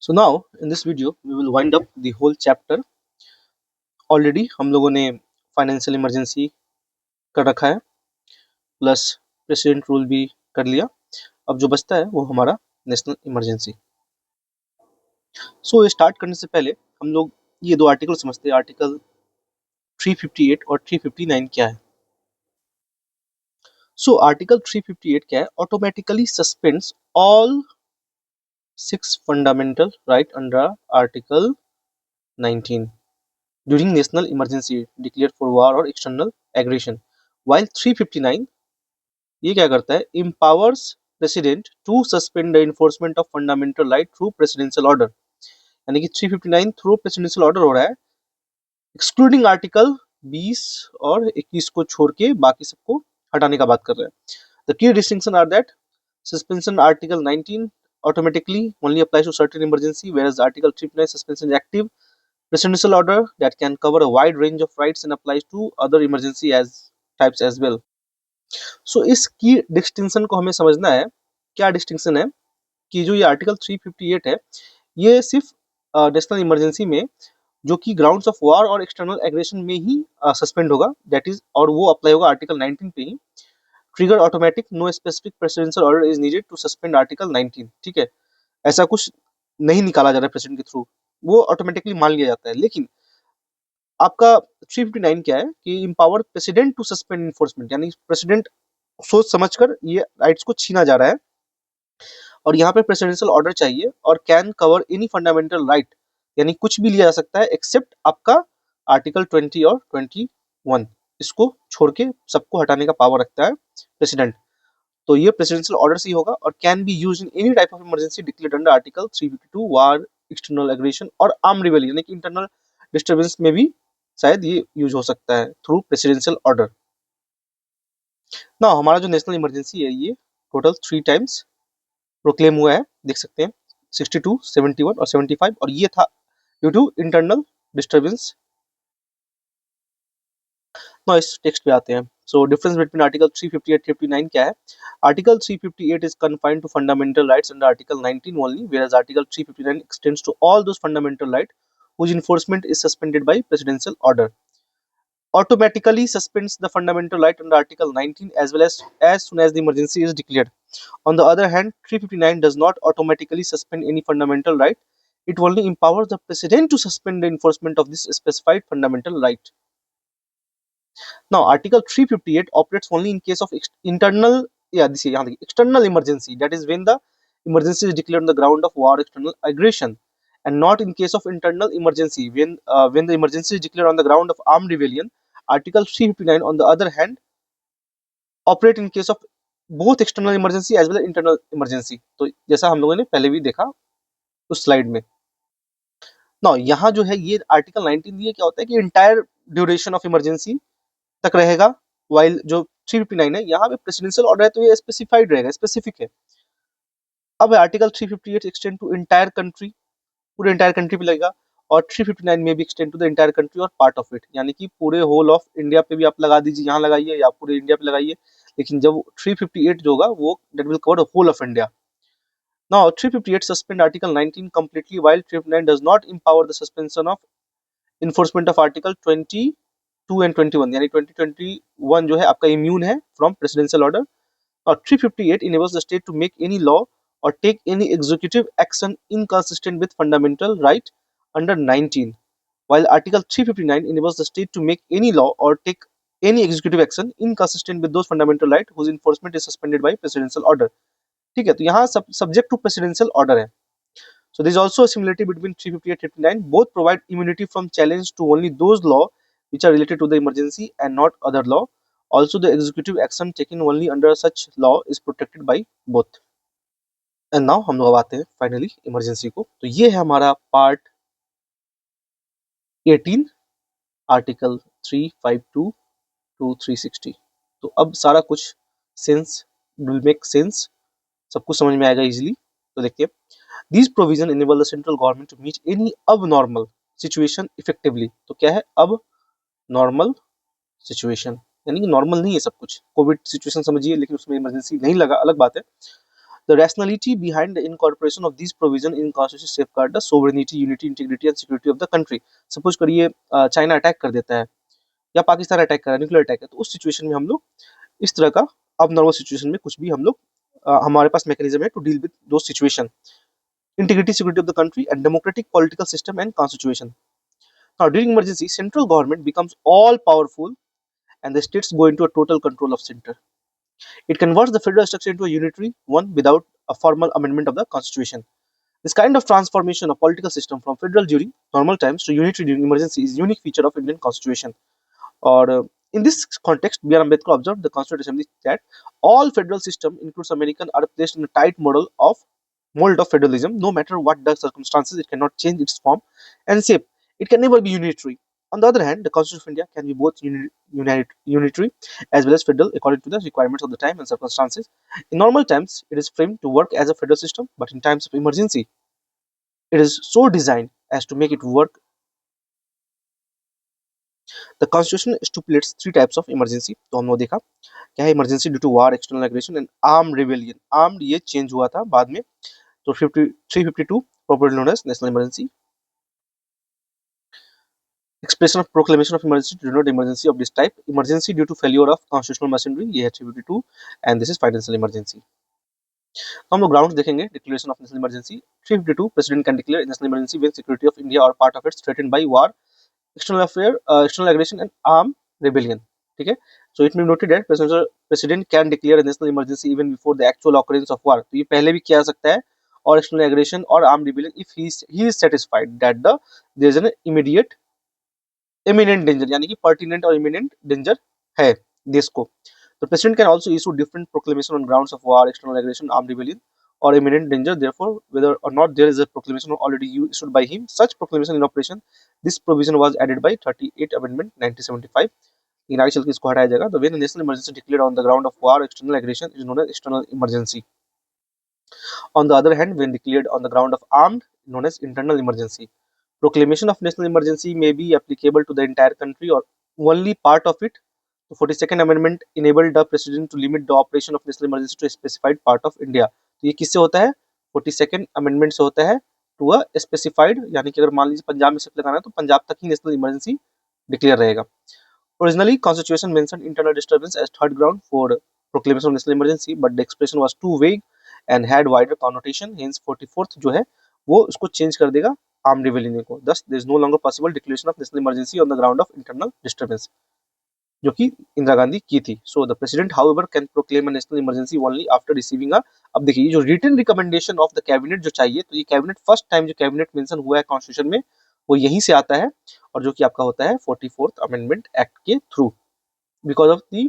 So now in this video we will wind up the whole chapter. Already हम लोगों ने financial emergency कर रखा है प्लस प्रेसिडेंट रूल भी कर लिया. अब जो बचता है वो हमारा नेशनल इमरजेंसी. सो स्टार्ट करने से पहले हम लोग ये दो आर्टिकल समझते हैं. आर्टिकल 358 और 359 क्या है. सो आर्टिकल 358 क्या है? Automatically suspends all 6 fundamental right under article 19 during national emergency declared for war or external aggression, while 359 ये क्या करता है? empowers president to suspend the enforcement of fundamental right through presidential order. यानी कि 359 through presidential order हो रहा है, excluding article 20 और 21 को छोड़ के बाकी सबको हटाने का बात कर रहे हैं. The key distinction are that suspension article 19 automatically only applies to certain emergency, whereas article 359 suspension is active presidential order that can cover a wide range of rights and applies to other emergency as types as well. So इसकी distinction को हमें समझना है. क्या distinction है कि जो ये आर्टिकल 358 है ये सिर्फ नेशनल इमरजेंसी में जो कि ग्राउंड्स ऑफ वॉर और एक्सटर्नल एग्रेशन में ही सस्पेंड होगा, दैट इज, और वो अप्लाई होगा आर्टिकल 19 पे ही. Trigger automatic, no specific presidential order is needed to suspend article 19. ठीक है, ऐसा कुछ नहीं निकाला जा रहा है प्रेसिडेंट के थ्रू, वो ऑटोमेटिकली मान लिया जाता है. लेकिन आपका 359 क्या है कि empower president to suspend enforcement, यानी प्रेसिडेंट सोच समझकर ये राइट्स को छीना जा रहा है और यहाँ पे प्रेसिडेंशियल ऑर्डर चाहिए और can cover any fundamental right, यानी कुछ भी लिया जा सकता है एक्सेप्ट आपका आर्टिकल 20 और 21. इसको छोड़ के सबको हटाने का पावर रखता है प्रेसिडेंट. तो ये प्रेसिडेंशियल ऑर्डर से ही होगा और can be used in any type of emergency declared under article 352 war, external aggression और आर्म रिबेलियन, यानी कि इंटरनल डिस्टर्बेंस में भी शायद ये यूज हो सकता है थ्रू प्रेसिडेंशियल ऑर्डर. ना हमारा जो नेशनल इमरजेंसी है ये टोटल 3 टाइम्स प्रोक्लेम हुआ है, देख सकते हैं 62, 71 और 75, और ये था ड्यू टू इंटरनल डिस्टर्बेंस. ना इस टेक्स्ट पे आते हैं. सो डिफरेंस बिटवीन आर्टिकल 358 59 क्या है? Article 358 is confined to fundamental rights under article 19 only, whereas article 359 extends to all those fundamental rights whose enforcement is suspended by presidential order. Automatically suspends the fundamental right under article 19 as well as soon as the emergency is declared. On the other hand, 359 does not automatically suspend any fundamental right. It only empowers the president to suspend the enforcement of this specified fundamental right. Now, Article 358 operates only in case of external emergency. That is when the emergency is declared on the ground of war, external aggression, and not in case of internal emergency when the emergency is declared on the ground of armed rebellion. Article 359, on the other hand, operate in case of both external emergency as well as internal emergency. तो जैसा हम लोगों ने पहले भी देखा उस slide में. ना यहाँ जो है ये आर्टिकल 19 ये क्या होता है कि इंटायर ड्यूरेशन ऑफ इमरजेंसी तक रहेगा, वाइल जो 359 है यहाँ पे प्रेसिडेंशियल ऑर्डर है तो ये स्पेसिफाइड रहेगा, स्पेसिफिक है. अब article 358 extend to entire country, पूरे इंटायर कंट्री पे लगेगा, और 359 में भी extend to the entire country और पार्ट ऑफ इट, यानी कि पूरे होल ऑफ इंडिया पे भी आप लगा दीजिए, यहाँ लगाइए या पूरे इंडिया पे लगाइए, लेकिन जब 358 जो होगा वो that will cover the whole of India. Now 358 suspend article 19 completely, while 359 does not empower the suspension of enforcement of article 22 and 21, यानी 2021 जो है आपका immune है from presidential order, और 358 enables the state to make any law or take any executive action inconsistent with fundamental right under 19, while article 359 enables the state to make any law or take any executive action inconsistent with those fundamental right whose enforcement is suspended by presidential order. ठीक है, तो यहाँ subject to presidential order है. So there is also a similarity between 358 and 59. Both provide immunity from challenge to only those law which are related to the emergency and not other law. Also, the executive action taken only under such law is protected by both. And now हम लोग आते हैं finally emergency को. तो ये है हमारा part 18, article 352 to 360. तो अब सारा कुछ सेंस विल मेक सेंस, सब कुछ समझ में आएगा इजीली. तो देखिए, these provision enable the central government to meet any abnormal situation effectively. तो क्या है अब नॉर्मल सिचुएशन, यानी कि नॉर्मल नहीं है सब कुछ. कोविड सिचुएशन समझिए, लेकिन उसमें इमरजेंसी नहीं लगा, अलग बात है. The rationality behind the incorporation of these provisions in constitution safeguard the sovereignty, unity, integrity and security of the country. Suppose करिए चाइना अटैक कर देता है या पाकिस्तान अटैक कर रहा है, न्यूक्लियर अटैक है, तो उस सिचुएशन में हम लोग इस तरह का अब नॉर्मल सिचुएशन में कुछ भी हम लोग हमारे पास मैकेनिज्म है टू डील विद दो situation, integrity, security of the country and democratic political system and constitution. Now during emergency, central government becomes all powerful and the states go into a total control of center. It converts the federal structure into a unitary one without a formal amendment of the constitution. This kind of transformation of political system from federal during normal times to unitary during emergency is a unique feature of Indian constitution. Or in this context, B.R. Ambedkar observed the Constituent Assembly that all federal system, includes American, are placed in a tight mold of federalism. No matter what the circumstances, it cannot change its form and shape. It can never be unitary. On the other hand, the Constitution of India can be both unitary as well as federal according to the requirements of the time and circumstances. In normal times, it is framed to work as a federal system, but in times of emergency, it is so designed as to make it work. The Constitution stipulates three types of emergency. तो हम लोग देखा क्या है emergency due to war, external aggression and armed rebellion. Armed ये change हुआ था बाद में, तो 352 properly known as national emergency. Expression of proclamation of emergency to denote emergency of this type. Emergency due to failure of constitutional machinery, ये है 352, and this is financial emergency. तो हम लोग ग्राउंड देखेंगे. Declaration of national emergency 352, president can declare national emergency when security of India और part of its threatened by war, external affair, external aggression and armed rebellion. ठीक है. So it may be noted that president can declare a national emergency even before the actual occurrence of war. तो ये पहले भी किया जा सकता है, और external aggression और armed rebellion if he is satisfied that there is an immediate imminent danger, यानी कि pertinent और imminent danger है देश को. The president can also issue different proclamation on grounds of war, external aggression, armed rebellion or imminent danger. Therefore, whether or not there is a proclamation already issued by him, such proclamation in operation, this provision was added by 38 Amendment 1975. लेकिन आगे चल के इसको हटाया जाएगा. The when a national emergency declared on the ground of war, external aggression is known as external emergency. On the other hand, when declared on the ground of armed, known as internal emergency. Proclamation of national emergency may be applicable to the entire country or only part of it. The 42nd Amendment enabled the President to limit the operation of national emergency to a specified part of India. तो ये किससे होता है? 42nd Amendment से होता है to a specified, यानी कि अगर मान लीजिए पंजाब में शिफ्ट लगाना है तो पंजाब तक ही नेशनल इमरजेंसी डिक्लेयर रहेगा. Originally, Constitution mentioned internal disturbance as third ground for proclamation of national emergency, but the expression was too vague and had wider connotation. Hence, 44th जो है वो उसको चेंज कर देगा armed rebellion को. Thus, there is no longer possible declaration of national emergency on the ground of internal disturbance, जो कि इंदिरा गांधी की थी. So the president however can proclaim a national emergency only after receiving a. अब देखिए जो written recommendation of the cabinet जो चाहिए, तो ये कैबिनेट फर्स्ट टाइम जो कैबिनेट मेंशन हुआ है कॉन्स्टिट्यूशन में वो यहीं से आता है, और जो कि आपका होता है 44th अमेंडमेंट एक्ट के through, because of the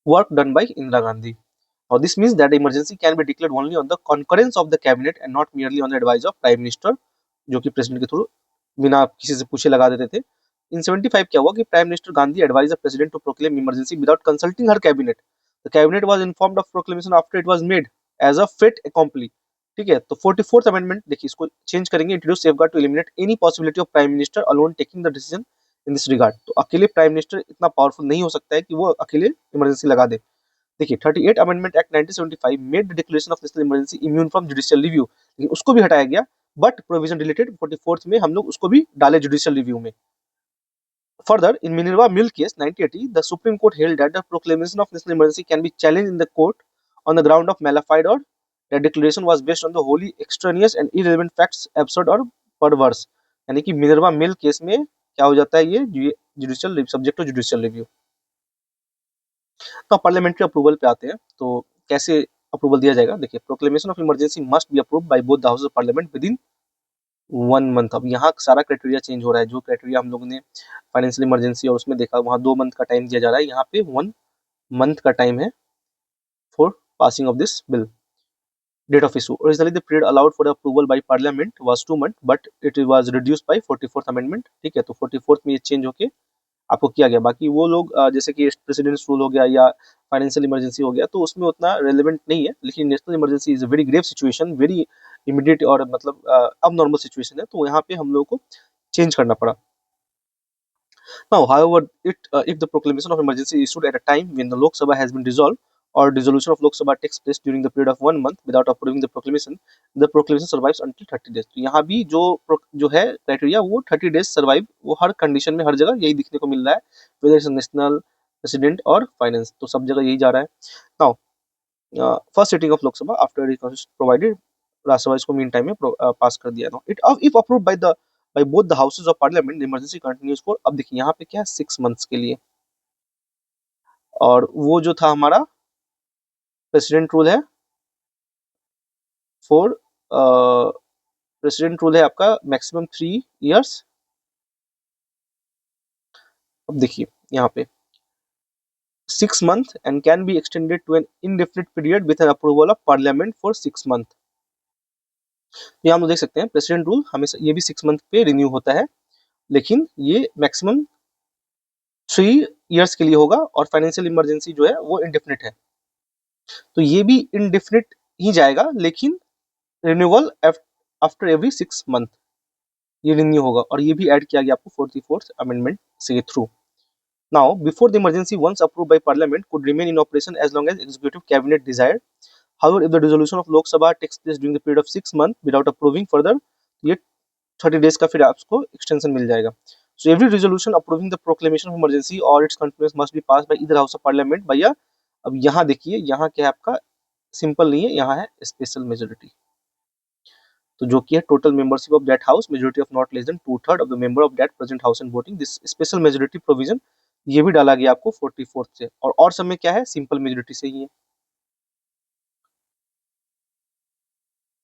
work done by Indira Gandhi. और this means that emergency can be declared only on the concurrence of the cabinet and not merely on the advice of prime minister, जो कि president के through बिना किसी से पूछे लगा देते थे. In 75 क्या हुआ कि prime minister Gandhi advised the president to proclaim emergency without consulting her cabinet. The cabinet was informed of proclamation after it was made as a fait accompli. ठीक है. तो 44th amendment देखिए इसको चेंज करेंगे, introduce safeguard to eliminate any possibility of prime minister alone taking the decision in this regard. तो अकेले prime minister इतना powerful नहीं हो सकता है कि वो अकेले इमरजेंसी लगा दे. देखिए 38 amendment act 1975 made the declaration of national emergency immune from judicial review, लेकिन उसको भी हटाया गया, बट प्रोविजन रिलेटेड 44th में हम लोग उसको भी डाले जुडिशियल रिव्यू में. Further, in Minerva Mill case 1980, the Supreme Court held that the proclamation of national emergency can be challenged in the court on the ground of malafide or that declaration was based on the wholly extraneous and irrelevant facts, absurd or perverse. यानी कि Minerva mill case में क्या हो जाता है, ये judicial subject to judicial review. तो parliamentary approval पे आते हैं. तो कैसे अप्रूवल दिया जाएगा? देखिए proclamation of emergency must be approved by both the houses of parliament within 1 month. अब यहाँ सारा क्राइटेरिया चेंज हो रहा है. जो क्राइटेरिया हम लोगों ने फाइनेंशियल इमरजेंसी और उसमें देखा, वहाँ 2 मंथ का टाइम दिया जा रहा है, यहाँ पे 1 मंथ का टाइम है for passing of this bill. Date of issue originally the period allowed for approval by parliament was 2 month, but it was reduced by 44th amendment. ठीक है. तो 44th में ये चेंज होके आपको किया गया. बाकी वो लोग जैसे कि प्रेसिडेंट्स रूल हो गया या फाइनेंशियल इमरजेंसी हो गया, तो उसमें उतना रेलेवेंट नहीं है, लेकिन national emergency is a very grave situation, very immediate और मतलब अब नॉर्मल सिचुएशन है, तो यहाँ पे हम लोगों को चेंज करना पड़ा. Now, however, if the proclamation of emergency is issued at a time when the Lok Sabha has been dissolved or dissolution of Lok Sabha takes place during the period of 1 month without approving the proclamation survives until 30 days. तो यहाँ भी जो है criteria वो 30 days survive, वो हर condition में हर जगह यही दिखने को मिल रहा है, वेदर इट्स नेशनल, प्रेसिडेंट और फाइनेंस, तो सब जगह यही जा रहा है। Now first sitting of Lok Sabha after provided, Rajya Sabha इसको मीन टाइम में पास कर दिया। Now it if approved by both the houses of parliament, the emergency continues for, अब देखिए यहाँ पे क्या है 6 मंथ्स के लिए, और वो जो था हमारा प्रेसिडेंट रूल है फॉर प्रेसिडेंट रूल है आपका मैक्सिमम 3 इयर्स। अब देखिए यहाँ पे 6 months and can be extended to an indefinite period with an approval of parliament for 6 months। यहाँ हम लोग देख सकते हैं प्रेसिडेंट रूल हमेशा ये भी 6 मंथ पे रिन्यू होता है, लेकिन ये मैक्सिमम 3 इयर्स के लिए होगा, और फाइनेंशियल इमरजेंसी जो है वो इंडेफिनिट है, तो ये भी इंडेफिनिट ही जाएगा, लेकिन रिन्यूअल आफ्टर एवरी 6 मंथ ये रिन्यू होगा, और ये भी ऐड किया गया आपको 44th अमेंडमेंट से through. Now, before the emergency, once approved by Parliament, could remain in operation as long as Executive Cabinet desired. However, if the dissolution of Lok Sabha takes place during the period of 6 months without approving further, ये 30 days का फिर आपको extension मिल जाएगा। So every resolution approving the proclamation of emergency or its continuance must be passed by either House of Parliament by a, अब यहाँ देखिए यहाँ क्या है आपका, सिंपल नहीं है, यहाँ है स्पेशल मेजोरिटी, तो जो कि है total membership of that house, majority of not less than 2/3 of the member of that present house and voting. This special majority provision ये भी डाला गया आपको 44th से, और सब में क्या है सिंपल मेजोरिटी से ही है।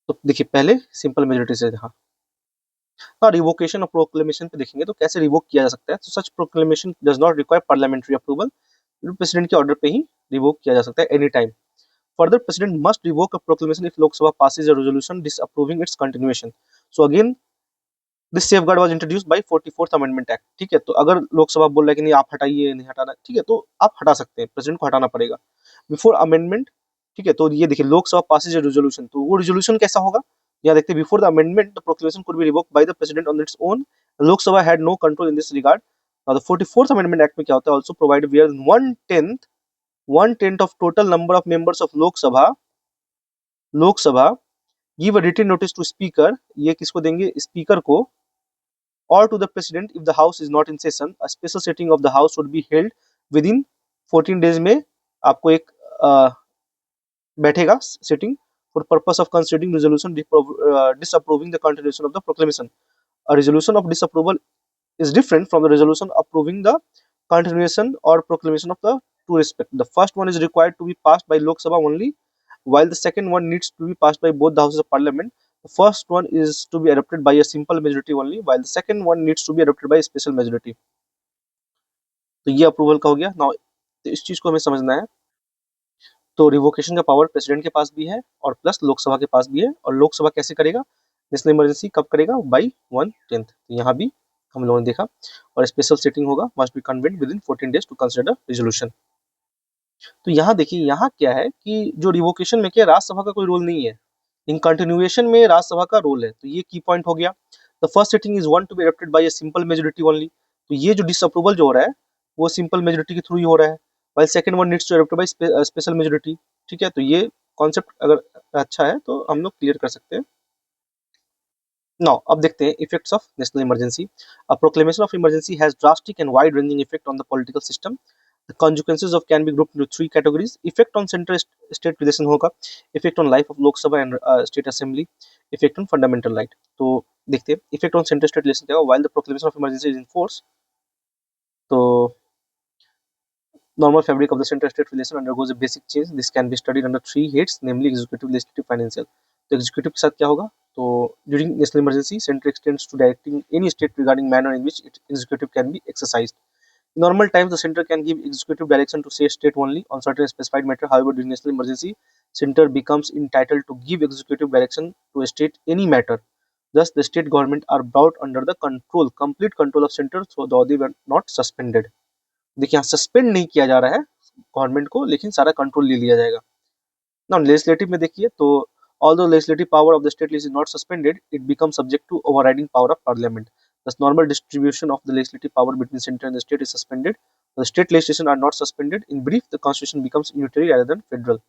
तो देखिए पहले सिंपल मेजोरिटी से था। हाँ, रिवोकेशन ऑफ प्रोक्लेमेशन पे देखेंगे तो कैसे रिवोक किया जा सकता है, तो such proclamation does not require parliamentary approval, president के ऑर्डर पे ही रिवोक किया जा सकता है any time. Further president must revoke a proclamation if Lok Sabha passes a resolution disapproving its continuation. So again this safeguard was introduced by 44th amendment act. ठीक है, तो अगर लोकसभा बोल रहा है कि नहीं आप हटाइए, नहीं हटाना, ठीक है, तो आप हटा सकते हैं, प्रेसिडेंट को हटाना पड़ेगा बिफोर अमेंडमेंट। ठीक है, तो ये देखिए लोकसभा पासेज रेजोल्यूशन, तो वो रेजोल्यूशन कैसा होगा, यहाँ देखते हैं before the amendment the proclamation could be revoked by the president on its own, Lok Sabha had no control in this regard. The 44th amendment act में क्या होता है, also provide where 1/10 of total number of members of Lok Sabha give a written notice to speaker, ये किसको देंगे, speaker को, or to the president if the house is not in session, a special sitting of the house would be held within 14 days में आपको एक बैठेगा sitting for purpose of considering resolution disapproving the continuation of the proclamation. A resolution of disapproval is different from the resolution approving the continuation or proclamation of the two respect. The first one is required to be passed by Lok Sabha only, while the second one needs to be passed by both the houses of parliament. The first one is to be adopted by a simple majority only, while the second one needs to be adopted by a special majority. तो ये approval का हो गया। Now तो इस चीज को हमें समझना है, तो रिवोकेशन का पावर प्रेसिडेंट के पास भी है और प्लस लोकसभा के पास भी है, और लोकसभा कैसे करेगा, नेशनल इमरजेंसी कब करेगा, बाई 1/10, तो यहाँ भी हम लोगों ने देखा, और स्पेशल सिटिंग होगा, must be convened within 14 days to consider resolution. तो यहाँ देखिए यहाँ क्या है कि जो रिवोकेशन में क्या राज्यसभा का कोई रोल नहीं है, इन कंटिन्यूएशन में राज्यसभा का रोल है, तो ये की पॉइंट हो गया। The first sitting is one to be adopted by a simple majority only, तो ये जो डिसअप्रूवल जो हो रहा है वो सिंपल मेजोरिटी के थ्रू ही हो रहा है, while second one needs to adopted by special majority. ठीक है, तो ये कॉन्सेप्ट अगर अच्छा है तो हम लोग क्लियर कर सकते हैं। नाउ अब देखते हैं effects of national emergency. A proclamation of emergency has drastic and wide ranging effect on the political system. The consequences of can be grouped into 3 categories. Effect on central state relation होगा, effect on life of Lok Sabha and state assembly, effect on fundamental right। तो देखते हैं effect on central state relation क्या होगा। While the proclamation of emergency is in force, तो normal fabric of the central state relation undergoes a basic change. This can be studied under 3 heads, namely executive, legislative, financial। तो executive के साथ क्या होगा, तो during national emergency, central extends to directing any state regarding manner in which executive can be exercised। In normal times, the center can give executive direction to say state only on certain specified matter. However, during national emergency, center becomes entitled to give executive direction to a state any matter. Thus, the state government are brought under the complete control of center, so they were not suspended। देखिए यहाँ suspend नहीं किया जा रहा है government को, लेकिन सारा कंट्रोल ले लिया जाएगा। Now, लेजिस्लेटिव में देखिए तो although legislative power of the state is not suspended, it becomes subject to overriding power of parliament। Thus, normal distribution of the legislative power between center and the state is suspended The state legislation are not suspended. In brief, the constitution becomes unitary rather than federal.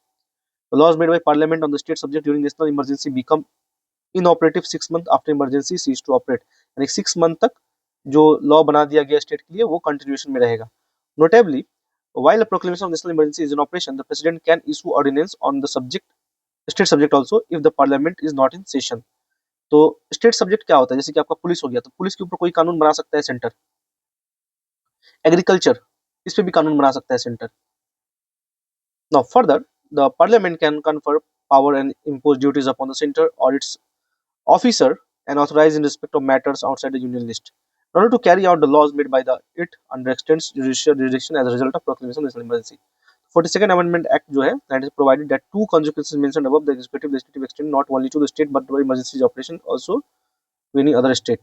The laws made by parliament on the state subject during national emergency become inoperative 6 months after emergency cease to operate. यानी 6 month तक जो law बना दिया गया state के लिए वो continuation में रहेगा. Notably, while a proclamation of national emergency is in operation, the president can issue ordinance on the state subject also if the parliament is not in session. तो स्टेट सब्जेक्ट क्या होता है? जैसे कि आपका पुलिस हो गया, तो पुलिस के ऊपर कोई कानून बना सकता है सेंटर. एग्रीकल्चर, इस पे भी कानून बना सकता है centre. Now further, the parliament can confer power and impose duties upon the center or its officer and authorize in respect of matters outside the union list in order to carry out the laws made by it under extends judicial jurisdiction as a result of proclamation of national emergency. 42nd Amendment Act जो है, that is provided that two consequences mentioned above, the executive legislative extend not only to the state but to emergency operation also to any other state.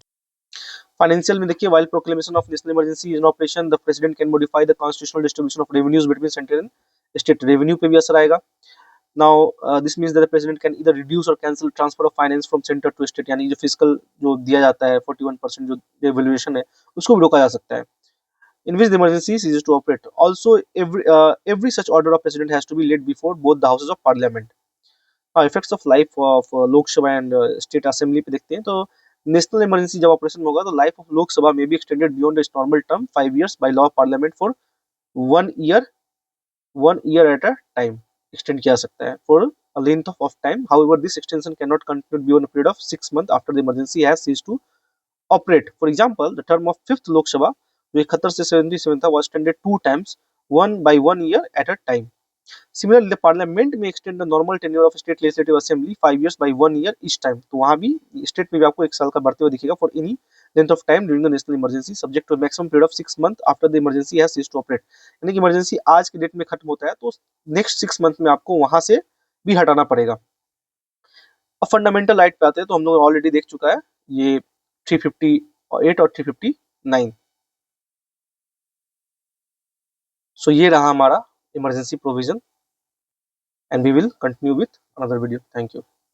Financial में देखिए, while proclamation of national emergency is in operation, the president can modify the constitutional distribution of revenues between central and state. revenue पे भी असर आएगा. Now this means that the president can either reduce or cancel transfer of finance from center to state. यानी जो fiscal जो दिया जाता है 41% जो devaluation है, उसको भी रोका जा सकता है. In which the emergency ceases to operate. Also, every such order of president has to be laid before both the houses of parliament. Effects of life of Lok Sabha and state assembly पे देखते हैं. तो नेशनल इमरजेंसी जब operation होगा तो life of Lok Sabha में be extended beyond it's normal term 5 years by law of parliament for 1 year at a time extend किया जा सकता है for a length of time. However, this extension cannot continue beyond a period of 6 months after the emergency has ceased to operate. For example, the term of 5th Lok Sabha, जो 71 से 77 था, was extended 2 times, one by 1 year at a time. Similarly, the parliament may extend the normal tenure of state legislative assembly 5 years by 1 year each time. तो वहाँ भी state में भी आपको 1 साल का बढ़ते हुए दिखेगा for any length of time during the national emergency, subject to a maximum period of 6 months after the emergency has ceased to operate. यानी कि इमरजेंसी आज की डेट में खत्म होता है तो नेक्स्ट 6 मंथ में आपको वहां से भी हटाना पड़ेगा. अब फंडामेंटल राइट पे आते हैं, तो हम लोग ऑलरेडी देख चुका है ये 358 और 359. सो ये रहा हमारा emergency provision, and we will continue with another video. Thank you.